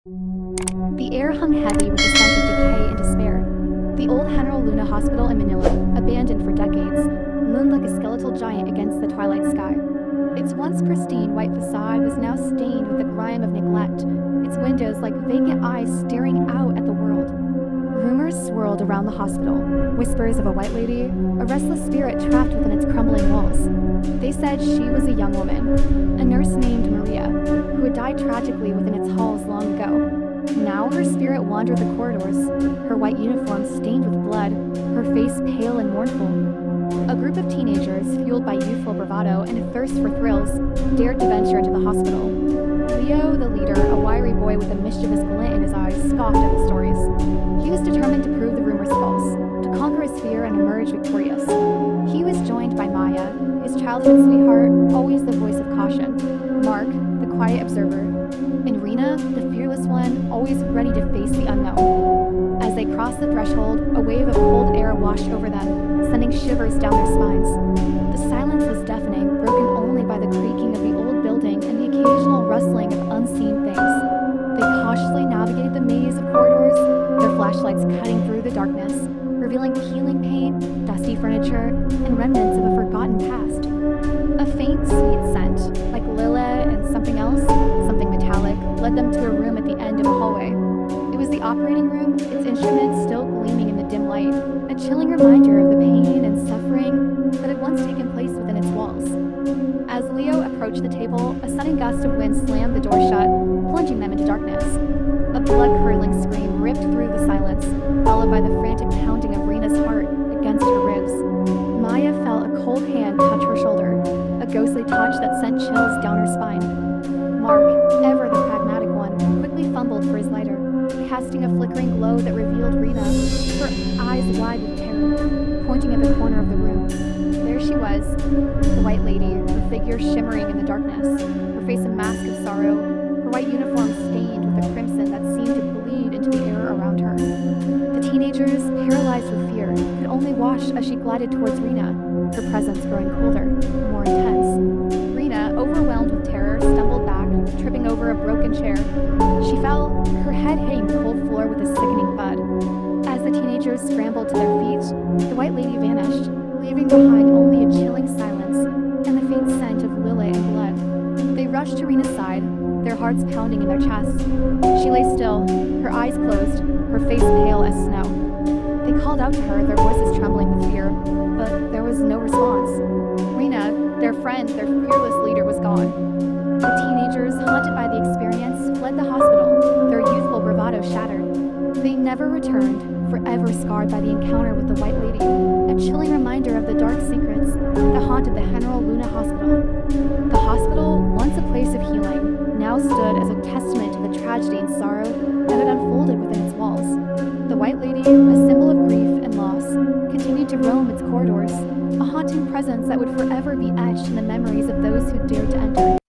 The air hung heavy with the scent of decay and despair. The old Heneral hospital in Manila, abandoned for decades, loomed like a skeletal giant against the twilight sky. Its once pristine white facade was now stained with the grime of neglect, its windows like vacant eyes staring out at the world. Rumors swirled around the hospital, whispers of a white lady, a restless spirit trapped within its crumbling walls. They said she was a young woman, a nurse named Maria, who had died tragically within its halls long ago. Now her spirit wandered the corridors, her white uniform stained with blood, her face pale and mournful. A group of teenagers, fueled by youthful bravado and a thirst for thrills, dared to venture into the hospital. Leo, the leader, a wiry boy with a mischievous glint in his eyes, scoffed at the stories. He was determined to prove the rumors false, to conquer his fear and emerge victorious. He was joined by Maya, his childhood sweetheart, always the voice of caution, Mark, the quiet observer, and Rena, the fearless one, always ready to face the unknown. As they crossed the threshold, a wave of cold air washed over them, sending shivers down their spines. The silence was deafening, broken only by the creaking of the old building and the occasional rustling of unseen things. They cautiously navigated the maze of corridors, their flashlights cutting through the darkness, revealing peeling paint, dusty furniture, and remnants of a forgotten past. A faint, sweet scent, like lilac and something else, something metallic, led them to a room at the end of a hallway. It was the operating room, its instruments still gleaming in the dim light, a chilling reminder of the pain and suffering that had once taken place within its walls. As Leo approached the table, a sudden gust of wind slammed the door shut, plunging them into darkness. A blood-curdling scream ripped through the silence, followed by the frantic pounding of Rena's heart against her ribs. Maya felt a cold hand touch her shoulder, a ghostly touch that sent chills down her spine. Mark, ever the pragmatic one, quickly fumbled for his lighter, casting a flickering glow that revealed Rena, her eyes wide with terror, pointing at the corner of the room. There she was, the white lady, her figure shimmering in the darkness, her face a mask of sorrow, her white uniform stained with a crimson that seemed to bleed into the air around her. The teenagers, paralyzed with fear, could only watch as she glided towards Rena, her presence growing colder, more intense. Rena, overwhelmed with terror, stumbled back, tripping over a broken chair. She fell, her head hitting the cold floor with a sickening thud. As the teenagers scrambled to their feet, the white lady vanished, leaving behind only a chilling silence and the faint scent of lilac and blood. They rushed to Rena's side, their hearts pounding in their chests. She lay still, her eyes closed, her face pale as snow. They called out to her, their voices trembling with fear, but there was no response. Rena, their friend, their fearless leader, was gone. The teenagers, haunted by the experience, fled the hospital, their youthful bravado shattered. They never returned, forever scarred by the encounter with the white lady, a chilling reminder of the dark secrets that haunted the Heneral Hospital. The hospital, once a place of healing, now stood as a testament to the tragedy and sorrow that had unfolded within its walls. The white lady, a symbol of grief and loss, continued to roam its corridors, a haunting presence that would forever be etched in the memories of those who dared to enter.